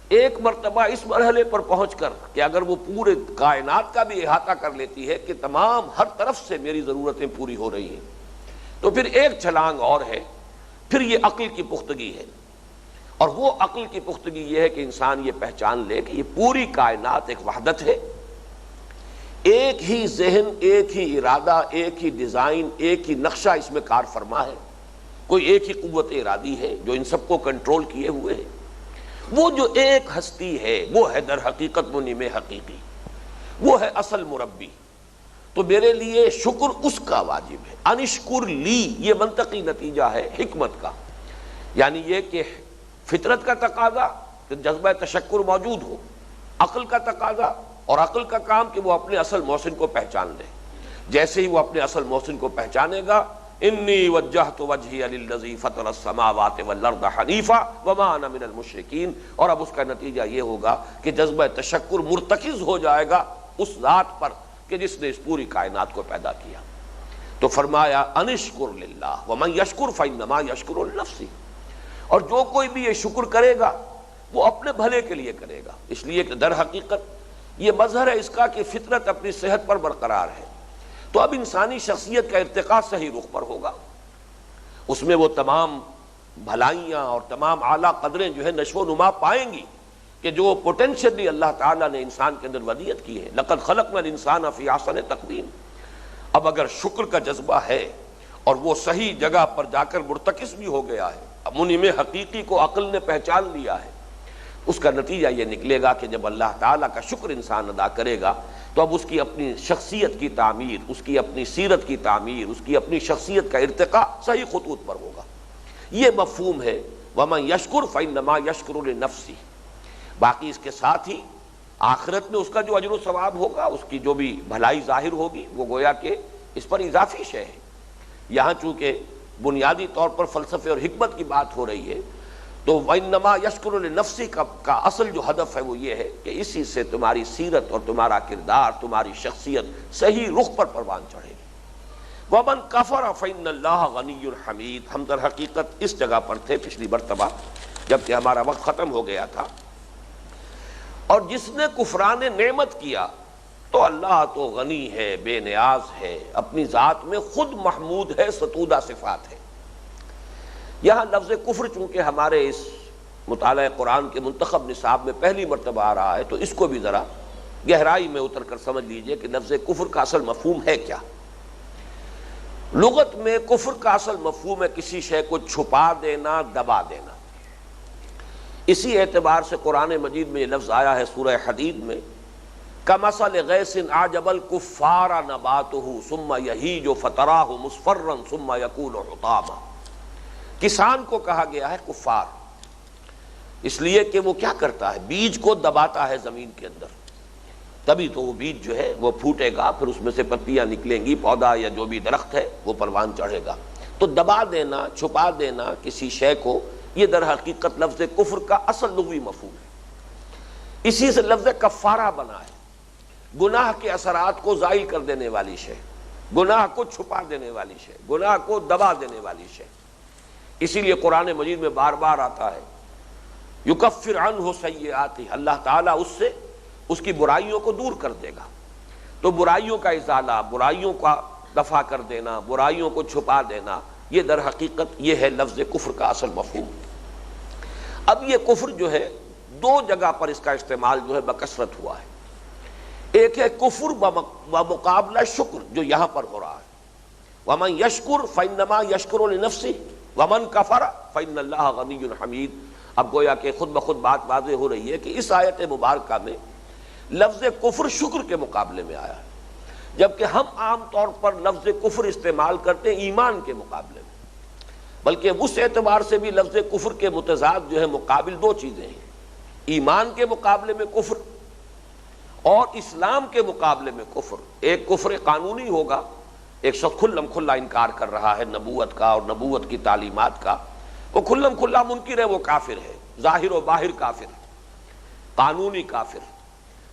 ایک مرتبہ اس مرحلے پر پہنچ کر کہ اگر وہ پورے کائنات کا بھی احاطہ کر لیتی ہے کہ تمام ہر طرف سے میری ضرورتیں پوری ہو رہی ہیں، تو پھر ایک چھلانگ اور ہے، پھر یہ عقل کی پختگی ہے۔ اور وہ عقل کی پختگی یہ ہے کہ انسان یہ پہچان لے کہ یہ پوری کائنات ایک وحدت ہے، ایک ہی ذہن، ایک ہی ارادہ، ایک ہی ڈیزائن، ایک ہی نقشہ اس میں کار فرما ہے، کوئی ایک ہی قوت ارادی ہے جو ان سب کو کنٹرول کیے ہوئے ہے۔ وہ جو ایک ہستی ہے وہ ہے در حقیقت منعم حقیقی، وہ ہے اصل مربی۔ تو میرے لیے شکر اس کا واجب ہے۔ انشکر لی، یہ منطقی نتیجہ ہے حکمت کا، یعنی یہ کہ فطرت کا تقاضا کہ جذبہ تشکر موجود ہو، عقل کا تقاضا اور عقل کا کام کہ وہ اپنے اصل محسن کو پہچان لے۔ جیسے ہی وہ اپنے اصل محسن کو پہچانے گا، انی وجہت وجہی للذی فطر السماوات والارض حنیفا وما انا من المشرکین، اور اب اس کا نتیجہ یہ ہوگا کہ جذبہ تشکر مرتکز ہو جائے گا اس ذات پر کہ جس نے اس پوری کائنات کو پیدا کیا۔ تو فرمایا انشکر للہ ومن یشکر فانما یشکر لنفسہ، اور جو کوئی بھی یہ شکر کرے گا وہ اپنے بھلے کے لیے کرے گا، اس لیے کہ در حقیقت یہ مظہر ہے اس کا کہ فطرت اپنی صحت پر برقرار ہے۔ تو اب انسانی شخصیت کا ارتقاء صحیح رخ پر ہوگا، اس میں وہ تمام بھلائیاں اور تمام اعلیٰ قدریں جو ہے نشو و نما پائیں گی کہ جو پوٹینشلی اللہ تعالیٰ نے انسان کے اندر ودیعت کی ہے۔ لقد خلقنا الانسان فی احسن تقویم۔ اب اگر شکر کا جذبہ ہے اور وہ صحیح جگہ پر جا کر مرتکز بھی ہو گیا ہے، منعم حقیقی کو عقل نے پہچان لیا ہے، اس کا نتیجہ یہ نکلے گا کہ جب اللہ تعالیٰ کا شکر انسان ادا کرے گا تو اب اس کی اپنی شخصیت کی تعمیر، اس کی اپنی سیرت کی تعمیر، اس کی اپنی شخصیت کا ارتقاء صحیح خطوط پر ہوگا۔ یہ مفہوم ہے وَمَن يَشْكُرْ فَإِنَّمَا يَشْكُرُ لِنَفْسِهِ۔ باقی اس کے ساتھ ہی آخرت میں اس کا جو اجر و ثواب ہوگا، اس کی جو بھی بھلائی ظاہر ہوگی، وہ گویا کہ اس پر اضافی شے ہے۔ یہاں چونکہ بنیادی طور پر فلسفے اور حکمت کی بات ہو رہی ہے، تو وَإِنَّمَا يَشْكُرُ لِنَفْسِهِ کا اصل جو ہدف ہے وہ یہ ہے کہ اسی سے تمہاری سیرت اور تمہارا کردار، تمہاری شخصیت صحیح رخ پر پروان چڑھے گی۔ وَمَن كَفَرَ فَإِنَّ اللَّهَ غَنِيٌّ حَمِيدٌ۔ ہم در حقیقت اس جگہ پر تھے پچھلی مرتبہ جبکہ ہمارا وقت ختم ہو گیا تھا، اور جس نے کفران نعمت کیا تو اللہ تو غنی ہے، بے نیاز ہے، اپنی ذات میں خود محمود ہے، ستودہ صفات ہے۔ یہاں لفظ کفر چونکہ ہمارے اس مطالعہ قرآن کے منتخب نصاب میں پہلی مرتبہ آ رہا ہے، تو اس کو بھی ذرا گہرائی میں اتر کر سمجھ لیجئے کہ لفظ کفر کا اصل مفہوم ہے کیا۔ لغت میں کفر کا اصل مفہوم ہے کسی شے کو چھپا دینا، دبا دینا۔ اسی اعتبار سے قرآن مجید میں یہ لفظ آیا ہے سورہ حدید میں، کمثل غیث اعجب الکفار نباتہ ثم یہیج فتراہ مصفرا ثم یکون حطاما۔ کسان کو کہا گیا ہے کفار، اس لیے کہ وہ کیا کرتا ہے، بیج کو دباتا ہے زمین کے اندر، تبھی تو وہ بیج جو ہے وہ پھوٹے گا، پھر اس میں سے پتیاں نکلیں گی، پودا یا جو بھی درخت ہے وہ پروان چڑھے گا۔ تو دبا دینا، چھپا دینا کسی شے کو، یہ در حقیقت لفظ کفر کا اصل لغوی مفہوم ہے۔ اسی سے لفظ کفارہ بنا ہے، گناہ کے اثرات کو زائل کر دینے والی شے، گناہ کو چھپا دینے والی شے، گناہ کو دبا دینے والی شے۔ اسی لیے قرآن مجید میں بار بار آتا ہے یکفر عنہ سیئاتہ، اللہ تعالیٰ اس سے اس کی برائیوں کو دور کر دے گا۔ تو برائیوں کا ازالہ، برائیوں کا دفع کر دینا، برائیوں کو چھپا دینا، یہ در حقیقت یہ ہے لفظ کفر کا اصل مفہوم۔ اب یہ کفر جو ہے دو جگہ پر اس کا استعمال جو ہے بکثرت ہوا ہے۔ ایک ہے کفر بمقابلہ شکر جو یہاں پر ہو رہا ہے، وَمَن يَشْكُرْ فَإِنَّمَا يَشْكُرُ لِنَفْسِهِ وَمَن كَفَرَ فَإِنَّ اللَّهَ غَنِيٌّ حَمِيدٌ۔ اب گویا کہ خود بخود بات واضح ہو رہی ہے کہ اس آیت مبارکہ میں لفظ کفر شکر کے مقابلے میں آیا ہے، جبکہ ہم عام طور پر لفظ کفر استعمال کرتے ہیں ایمان کے مقابلے میں، بلکہ اس اعتبار سے بھی لفظ کفر کے متضاد جو ہے مقابل دو چیزیں ہیں، ایمان کے مقابلے میں کفر اور اسلام کے مقابلے میں کفر۔ ایک کفر قانونی ہوگا، ایک شخص کھلم کھلا انکار کر رہا ہے نبوت کا اور نبوت کی تعلیمات کا، وہ کھلم کھلا منکر ہے، وہ کافر ہے، ظاہر و باہر کافر، قانونی کافر۔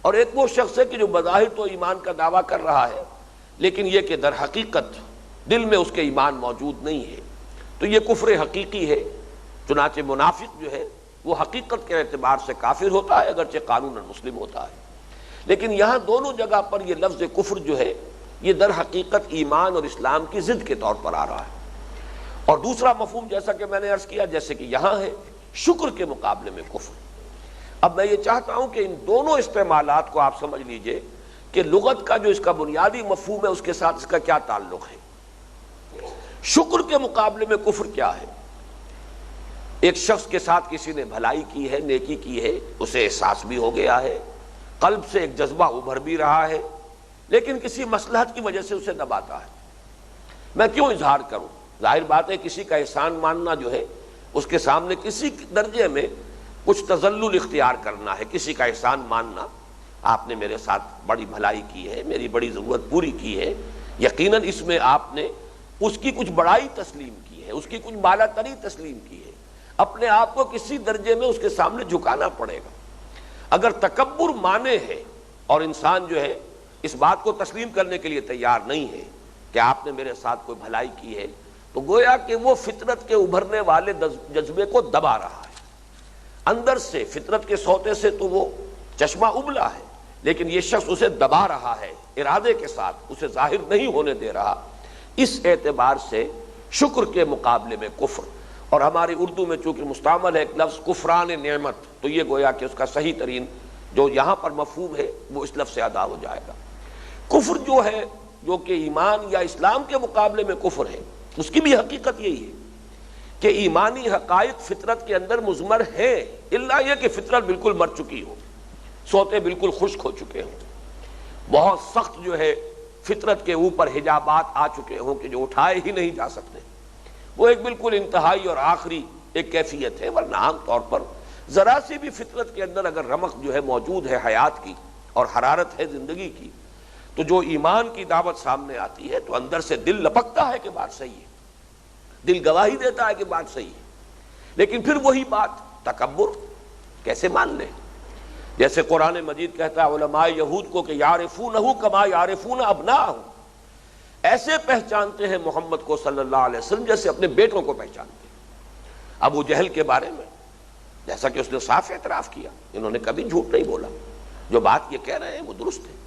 اور ایک وہ شخص ہے کہ جو بظاہر تو ایمان کا دعویٰ کر رہا ہے، لیکن یہ کہ در حقیقت دل میں اس کے ایمان موجود نہیں ہے، تو یہ کفر حقیقی ہے۔ چنانچہ منافق جو ہے وہ حقیقت کے اعتبار سے کافر ہوتا ہے اگرچہ قانوناً مسلم ہوتا ہے۔ لیکن یہاں دونوں جگہ پر یہ لفظ کفر جو ہے یہ در حقیقت ایمان اور اسلام کی ضد کے طور پر آ رہا ہے۔ اور دوسرا مفہوم جیسا کہ میں نے عرض کیا، جیسے کہ یہاں ہے شکر کے مقابلے میں کفر۔ اب میں یہ چاہتا ہوں کہ ان دونوں استعمالات کو آپ سمجھ لیجئے کہ لغت کا جو اس کا بنیادی مفہوم ہے اس کے ساتھ اس کا کیا تعلق ہے۔ شکر کے مقابلے میں کفر کیا ہے؟ ایک شخص کے ساتھ کسی نے بھلائی کی ہے، نیکی کی ہے، اسے احساس بھی ہو گیا ہے، قلب سے ایک جذبہ ابھر بھی رہا ہے، لیکن کسی مصلحت کی وجہ سے اسے دباتا ہے۔ میں کیوں اظہار کروں؟ ظاہر بات ہے کسی کا احسان ماننا جو ہے اس کے سامنے کسی درجے میں کچھ تذلل اختیار کرنا ہے۔ کسی کا احسان ماننا، آپ نے میرے ساتھ بڑی بھلائی کی ہے، میری بڑی ضرورت پوری کی ہے، یقیناً اس میں آپ نے اس کی کچھ بڑائی تسلیم کی ہے، اس کی کچھ بالا تری تسلیم کی ہے، اپنے آپ کو کسی درجے میں اس کے سامنے جھکانا پڑے گا۔ اگر تکبر مانے ہے اور انسان جو ہے اس بات کو تسلیم کرنے کے لیے تیار نہیں ہے کہ آپ نے میرے ساتھ کوئی بھلائی کی ہے، تو گویا کہ وہ فطرت کے ابھرنے والے جذبے کو دبا رہا ہے۔ اندر سے فطرت کے سوتے سے تو وہ چشمہ ابلا ہے، لیکن یہ شخص اسے دبا رہا ہے، ارادے کے ساتھ اسے ظاہر نہیں ہونے دے رہا۔ اس اعتبار سے شکر کے مقابلے میں کفر، اور ہماری اردو میں چونکہ مستعمل ہے ایک لفظ کفران نعمت، تو یہ گویا کہ اس کا صحیح ترین جو یہاں پر مفہوم ہے وہ اس لفظ سے ادا ہو جائے گا۔ کفر جو ہے جو کہ ایمان یا اسلام کے مقابلے میں کفر ہے، اس کی بھی حقیقت یہی ہے کہ ایمانی حقائق فطرت کے اندر مضمر ہیں، الا یہ کہ فطرت بالکل مر چکی ہو، سوتے بالکل خشک ہو چکے ہوں، بہت سخت جو ہے فطرت کے اوپر حجابات آ چکے ہوں کہ جو اٹھائے ہی نہیں جا سکتے۔ وہ ایک بالکل انتہائی اور آخری ایک کیفیت ہے، ورنہ عام طور پر ذرا سی بھی فطرت کے اندر اگر رمق جو ہے موجود ہے حیات کی اور حرارت ہے زندگی کی، تو جو ایمان کی دعوت سامنے آتی ہے تو اندر سے دل لپکتا ہے کہ بات صحیح ہے، دل گواہی دیتا ہے کہ بات صحیح ہے، لیکن پھر وہی بات تکبر کیسے مان لیں؟ جیسے قرآن مجید کہتا ہے علماء یہود کو کہ یعرفونہ کما یعرفون ابناءہم، ایسے پہچانتے ہیں محمد کو صلی اللہ علیہ وسلم جیسے اپنے بیٹوں کو پہچانتے ہیں۔ ابو جہل کے بارے میں جیسا کہ اس نے صاف اعتراف کیا، انہوں نے کبھی جھوٹ نہیں بولا، جو بات یہ کہہ رہے ہیں وہ درست ہے،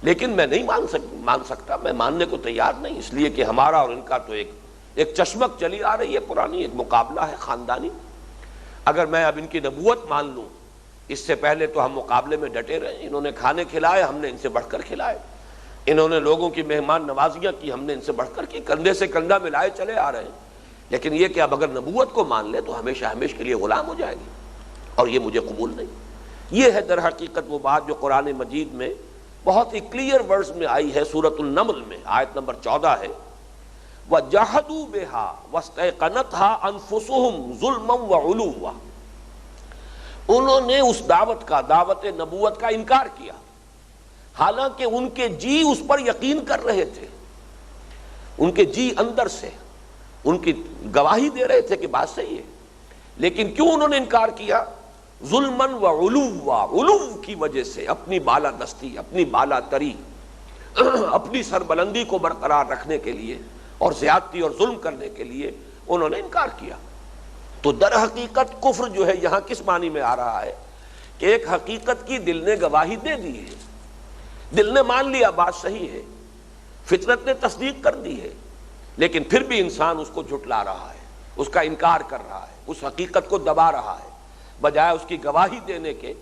لیکن میں نہیں مان سکتا، میں ماننے کو تیار نہیں، اس لیے کہ ہمارا اور ان کا تو ایک چشمک چلی آ رہی ہے پرانی، ایک مقابلہ ہے خاندانی۔ اگر میں اب ان کی نبوت مان لوں، اس سے پہلے تو ہم مقابلے میں ڈٹے رہے، انہوں نے کھانے کھلائے، ہم نے ان سے بڑھ کر کھلائے، انہوں نے لوگوں کی مہمان نوازیاں کی، ہم نے ان سے بڑھ کر کی، کندھے سے کندھا ملائے چلے آ رہے ہیں، لیکن یہ کہ اب اگر نبوت کو مان لے تو ہمیشہ ہمیشہ کے لیے غلام ہو جائے گی، اور یہ مجھے قبول نہیں۔ یہ ہے در حقیقت وہ بات جو قرآن مجید میں بہت ہی کلیئر ورڈز میں آئی ہے، سورۃ النمل میں آیت نمبر 14 ہے، وَجَحَدُوا بِهَا وَاسْتَيْقَنَتْهَا أَنفُسُهُمْ ظُلْمًا وَعُلُوًّا، انہوں نے اس دعوت نبوت کا انکار کیا، حالانکہ ان کے جی اس پر یقین کر رہے تھے، ان کے جی اندر سے ان کی گواہی دے رہے تھے کہ بات صحیح ہے، لیکن کیوں انہوں نے انکار کیا؟ ظلمًا وعلوا، علو کی وجہ سے، اپنی بالا دستی، اپنی بالا تری، اپنی سربلندی کو برقرار رکھنے کے لیے اور زیادتی اور ظلم کرنے کے لیے انہوں نے انکار کیا۔ تو در حقیقت کفر جو ہے یہاں کس معنی میں آ رہا ہے کہ ایک حقیقت کی دل نے گواہی دے دی ہے، دل نے مان لیا بات صحیح ہے، فطرت نے تصدیق کر دی ہے، لیکن پھر بھی انسان اس کو جھٹلا رہا ہے، اس کا انکار کر رہا ہے، اس حقیقت کو دبا رہا ہے، بجائے اس کی گواہی دینے کے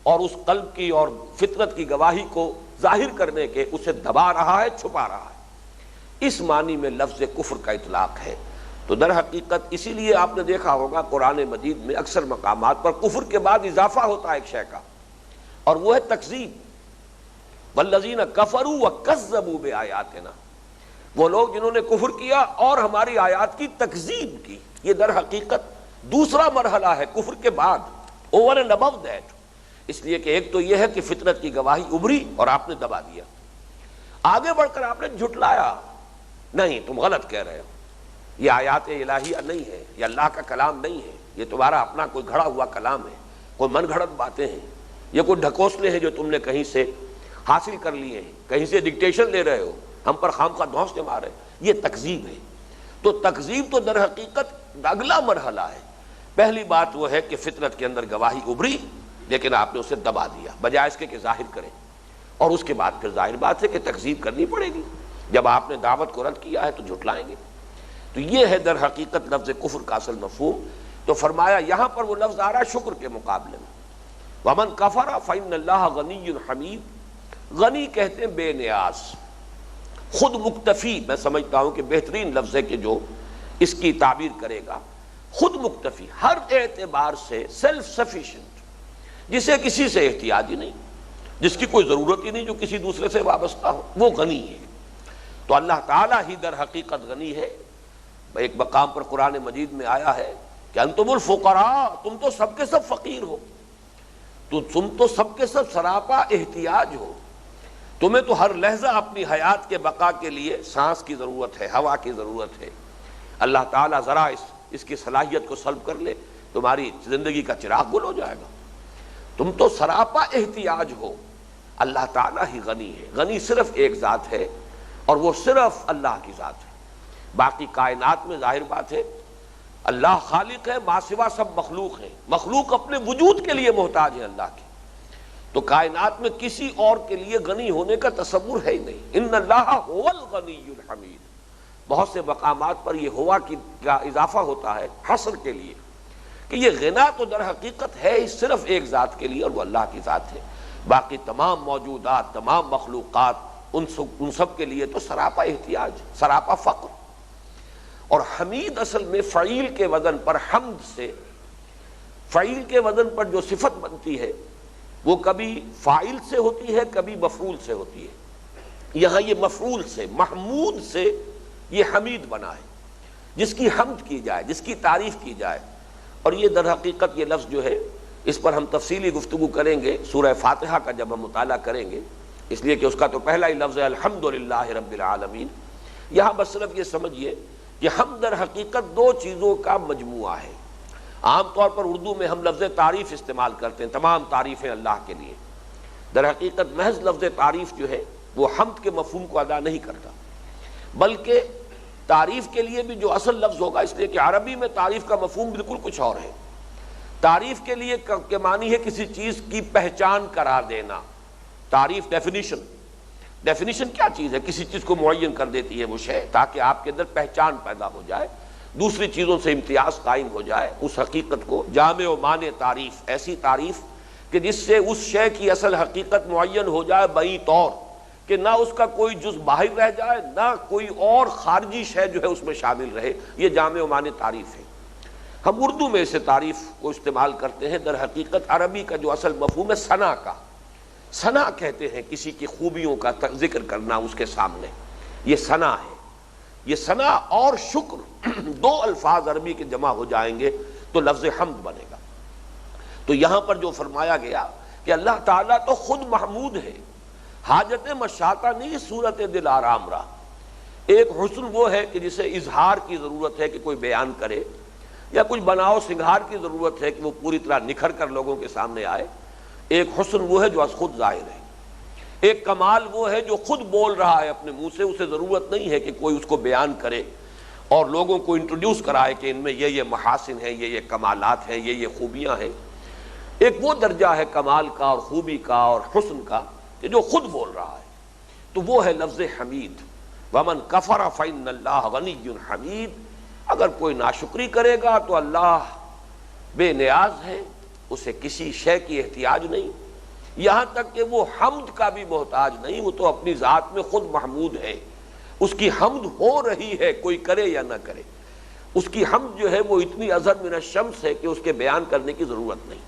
اور اس قلب کی اور فطرت کی گواہی کو ظاہر کرنے کے اسے دبا رہا ہے، چھپا رہا ہے۔ اس معنی میں لفظ کفر کا اطلاق ہے۔ تو در حقیقت اسی لیے آپ نے دیکھا ہوگا قرآن مجید میں اکثر مقامات پر کفر کے بعد اضافہ ہوتا ہے ایک شے کا، اور وہ ہے تکذیب۔ والذین کفروا وکذبوا بآیاتنا، وہ لوگ جنہوں نے کفر کیا اور ہماری آیات کی تکذیب کی۔ یہ در حقیقت دوسرا مرحلہ ہے کفر کے بعد، اوور اینڈ ابو دیٹ، اس لیے کہ ایک تو یہ ہے کہ فطرت کی گواہی ابھری اور آپ نے دبا دیا، آگے بڑھ کر آپ نے جھٹلایا، نہیں تم غلط کہہ رہے ہو، یہ آیات الہیہ نہیں ہے، یہ اللہ کا کلام نہیں ہے، یہ تمہارا اپنا کوئی گھڑا ہوا کلام ہے، کوئی من گھڑت باتیں ہیں، یہ کوئی ڈھکوسلے ہیں جو تم نے کہیں سے حاصل کر لیے ہیں، کہیں سے ڈکٹیشن لے رہے ہو، ہم پر خام خواہ دھونسے مارے، یہ تکذیب ہے۔ تو تکذیب تو در حقیقت اگلا مرحلہ ہے۔ پہلی بات وہ ہے کہ فطرت کے اندر گواہی ابھری لیکن آپ نے اسے دبا دیا، بجائے اس کے کہ ظاہر کریں، اور اس کے بعد پھر ظاہر بات ہے کہ تکذیب کرنی پڑے گی، جب آپ نے دعوت کو رد کیا ہے تو جھٹلائیں گے۔ تو یہ ہے در حقیقت لفظ کفر کا اصل مفہوم۔ تو فرمایا یہاں پر وہ لفظ آ رہا ہے شکر کے مقابلے میں، وَمَنْ كَفَرَ فَإِنَّ اللَّهَ غَنِيٌّ حَمِيدٌ، غنی کہتے ہیں بے نیاز، خود مکتفی، میں سمجھتا ہوں کہ بہترین لفظ ہے کہ جو اس کی تعبیر کرے گا، خود مکتفی، ہر اعتبار سے سیلف سفیشنٹ، جسے کسی سے احتیاج ہی نہیں، جس کی کوئی ضرورت ہی نہیں، جو کسی دوسرے سے وابستہ ہو، وہ غنی ہے۔ تو اللہ تعالیٰ ہی در حقیقت غنی ہے۔ ایک مقام پر قرآن مجید میں آیا ہے کہ انتم الفقراء، تم تو سب کے سب فقیر ہو، تو تم تو سب کے سب سراپا احتیاج ہو، تمہیں تو ہر لحظہ اپنی حیات کے بقا کے لیے سانس کی ضرورت ہے، ہوا کی ضرورت ہے۔ اللہ تعالیٰ ذرا اس کی صلاحیت کو سلب کر لے، تمہاری زندگی کا چراغ گل ہو جائے گا۔ تم تو سراپا احتیاج ہو، اللہ تعالیٰ ہی غنی ہے۔ غنی صرف ایک ذات ہے اور وہ صرف اللہ کی ذات ہے۔ باقی کائنات میں ظاہر بات ہے اللہ خالق ہے، ما سوا سب مخلوق ہیں، مخلوق اپنے وجود کے لیے محتاج ہے اللہ کے، تو کائنات میں کسی اور کے لیے غنی ہونے کا تصور ہے ہی نہیں۔ ان اللہ هو الغنی الحمید، بہت سے مقامات پر یہ ہوا کا اضافہ ہوتا ہے حصر کے لیے، کہ یہ غنا تو در حقیقت ہے ہی صرف ایک ذات کے لیے اور وہ اللہ کی ذات ہے۔ باقی تمام موجودات، تمام مخلوقات، ان سب کے لیے تو سراپا احتیاج، سراپا فقر۔ اور حمید اصل میں فعیل کے وزن پر، حمد سے فعیل کے وزن پر جو صفت بنتی ہے وہ کبھی فاعل سے ہوتی ہے، کبھی مفعول سے ہوتی ہے۔ یہاں یہ مفعول سے، محمود سے یہ حمید بنا ہے، جس کی حمد کی جائے، جس کی تعریف کی جائے۔ اور یہ در حقیقت یہ لفظ جو ہے اس پر ہم تفصیلی گفتگو کریں گے سورہ فاتحہ کا جب ہم مطالعہ کریں گے، اس لیے کہ اس کا تو پہلا ہی لفظ ہے الحمدللہ رب العالمین۔ یہاں بس صرف یہ سمجھیے کہ حمد در حقیقت دو چیزوں کا مجموعہ ہے۔ عام طور پر اردو میں ہم لفظ تعریف استعمال کرتے ہیں، تمام تعریفیں اللہ کے لیے۔ در حقیقت محض لفظ تعریف جو ہے وہ حمد کے مفہوم کو ادا نہیں کرتا، بلکہ تعریف کے لیے بھی جو اصل لفظ ہوگا، اس لیے کہ عربی میں تعریف کا مفہوم بالکل کچھ اور ہے۔ تعریف کے لیے کے معنی ہے کسی چیز کی پہچان کرا دینا۔ تعریف ڈیفینیشن کیا چیز ہے؟ کسی چیز کو معین کر دیتی ہے وہ شے، تاکہ آپ کے اندر پہچان پیدا ہو جائے، دوسری چیزوں سے امتیاز قائم ہو جائے۔ اس حقیقت کو جامع و مانع تعریف، ایسی تعریف کہ جس سے اس شے کی اصل حقیقت معین ہو جائے بئی طور کہ نہ اس کا کوئی جز باہر رہ جائے، نہ کوئی اور خارجی شے جو ہے اس میں شامل رہے، یہ جامع و مانع تعریف ہے۔ ہم اردو میں اسے تعریف کو استعمال کرتے ہیں، در حقیقت عربی کا جو اصل مفہوم ہے ثنا کا، ثنا کہتے ہیں کسی کی خوبیوں کا ذکر کرنا اس کے سامنے، یہ ثنا ہے۔ یہ ثنا اور شکر دو الفاظ عربی کے جمع ہو جائیں گے تو لفظ حمد بنے گا۔ تو یہاں پر جو فرمایا گیا کہ اللہ تعالیٰ تو خود محمود ہے، حاجت مشاطہ نہیں صورت دل آرام رہا۔ ایک حسن وہ ہے کہ جسے اظہار کی ضرورت ہے کہ کوئی بیان کرے، یا کچھ بناؤ سنگھار کی ضرورت ہے کہ وہ پوری طرح نکھر کر لوگوں کے سامنے آئے۔ ایک حسن وہ ہے جو از خود ظاہر ہے، ایک کمال وہ ہے جو خود بول رہا ہے اپنے منہ سے، اسے ضرورت نہیں ہے کہ کوئی اس کو بیان کرے اور لوگوں کو انٹروڈیوس کرائے کہ ان میں یہ محاسن ہیں، یہ کمالات ہیں، یہ خوبیاں ہیں۔ ایک وہ درجہ ہے کمال کا اور خوبی کا اور حسن کا کہ جو خود بول رہا ہے، تو وہ ہے لفظ حمید۔ وَمَنْ كَفَرَ فَإِنَّ اللَّهَ غَنِيٌّ حَمِيدٌ، اگر کوئی ناشکری کرے گا تو اللہ بے نیاز ہے، اسے کسی شے کی احتیاج نہیں، یہاں تک کہ وہ حمد کا بھی محتاج نہیں، وہ تو اپنی ذات میں خود محمود ہے، اس کی حمد ہو رہی ہے کوئی کرے یا نہ کرے۔ اس کی حمد جو ہے وہ اتنی اظہر من الشمس ہے کہ اس کے بیان کرنے کی ضرورت نہیں۔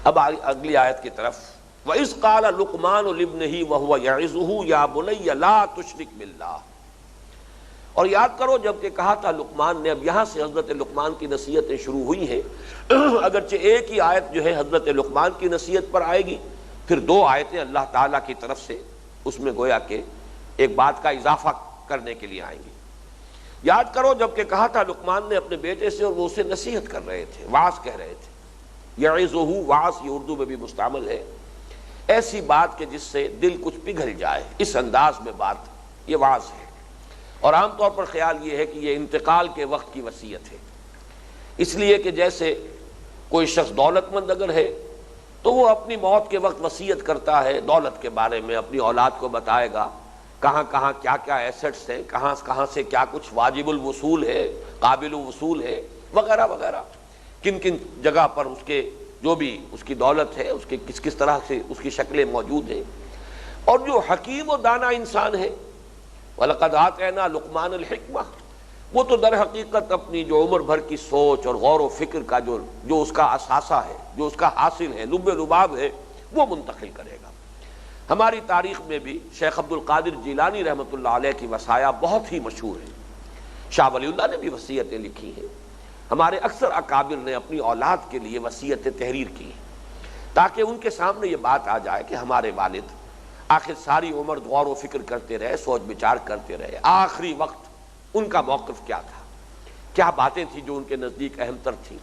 اب اگلی آیت کی طرف، وَإِذْ قَالَ لُقْمَانُ لِابْنِهِ وَهُوَ يَعِظُهُ يَا بُنَيَّ لَا تُشْرِكْ بِاللَّهِ، اور یاد کرو جب کہ کہا تھا لقمان نے۔ اب یہاں سے حضرت لقمان کی نصیحتیں شروع ہوئی ہیں، اگرچہ ایک ہی آیت جو ہے حضرت لقمان کی نصیحت پر آئے گی، پھر دو آیتیں اللہ تعالیٰ کی طرف سے اس میں گویا کہ ایک بات کا اضافہ کرنے کے لیے آئیں گی۔ یاد کرو جب کہ کہا تھا لقمان نے اپنے بیٹے سے، اور وہ اسے نصیحت کر رہے تھے، وعظ کہہ رہے تھے۔ یعظہ، وعظ یہ اردو میں بھی مستعمل ہے، ایسی بات کہ جس سے دل کچھ پگھل جائے، اس انداز میں بات، یہ وعظ ہے۔ اور عام طور پر خیال یہ ہے کہ یہ انتقال کے وقت کی وصیت ہے۔ اس لیے کہ جیسے کوئی شخص دولت مند اگر ہے تو وہ اپنی موت کے وقت وصیت کرتا ہے دولت کے بارے میں، اپنی اولاد کو بتائے گا کہاں کہاں کیا کیا ایسٹس ہیں، کہاں کہاں سے کیا کچھ واجب الوصول ہے، قابل الوصول ہے، وغیرہ وغیرہ، کن کن جگہ پر اس کے جو بھی اس کی دولت ہے، اس کے کس کس طرح سے اس کی شکلیں موجود ہیں۔ اور جو حکیم و دانا انسان ہے، وَلَقَدْ آتَيْنَا لُقْمَانَ الْحِكْمَةَ، وہ تو در حقیقت اپنی جو عمر بھر کی سوچ اور غور و فکر کا جو اس کا اثاثہ ہے، جو اس کا حاصل ہے، لب لباب ہے، وہ منتقل کرے گا۔ ہماری تاریخ میں بھی شیخ عبد القادر جیلانی رحمۃ اللہ علیہ کی وصایا بہت ہی مشہور ہیں۔ شاہ ولی اللہ نے بھی وصیتیں لکھی ہیں، ہمارے اکثر اکابر نے اپنی اولاد کے لیے وصیتیں تحریر کی ہیں تاکہ ان کے سامنے یہ بات آ جائے کہ ہمارے والد آخر ساری عمر غور و فکر کرتے رہے، سوچ بچار کرتے رہے، آخری وقت ان کا موقف کیا تھا، کیا باتیں تھیں جو ان کے نزدیک اہم تر تھیں۔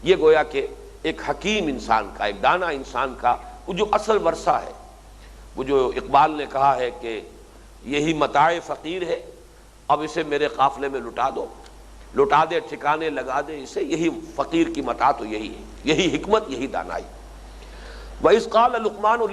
یہ گویا کہ ایک حکیم انسان کا، ایک دانا انسان کا وہ جو اصل ورثہ ہے، وہ جو اقبال نے کہا ہے کہ یہی متاع فقیر ہے، اب اسے میرے قافلے میں لٹا دو، لٹا دے ٹھکانے لگا دے اسے، یہی فقیر کی متاع تو یہی ہے، یہی حکمت، یہی دانائی۔ وَإِذْ قَالَ لُقْمَانُ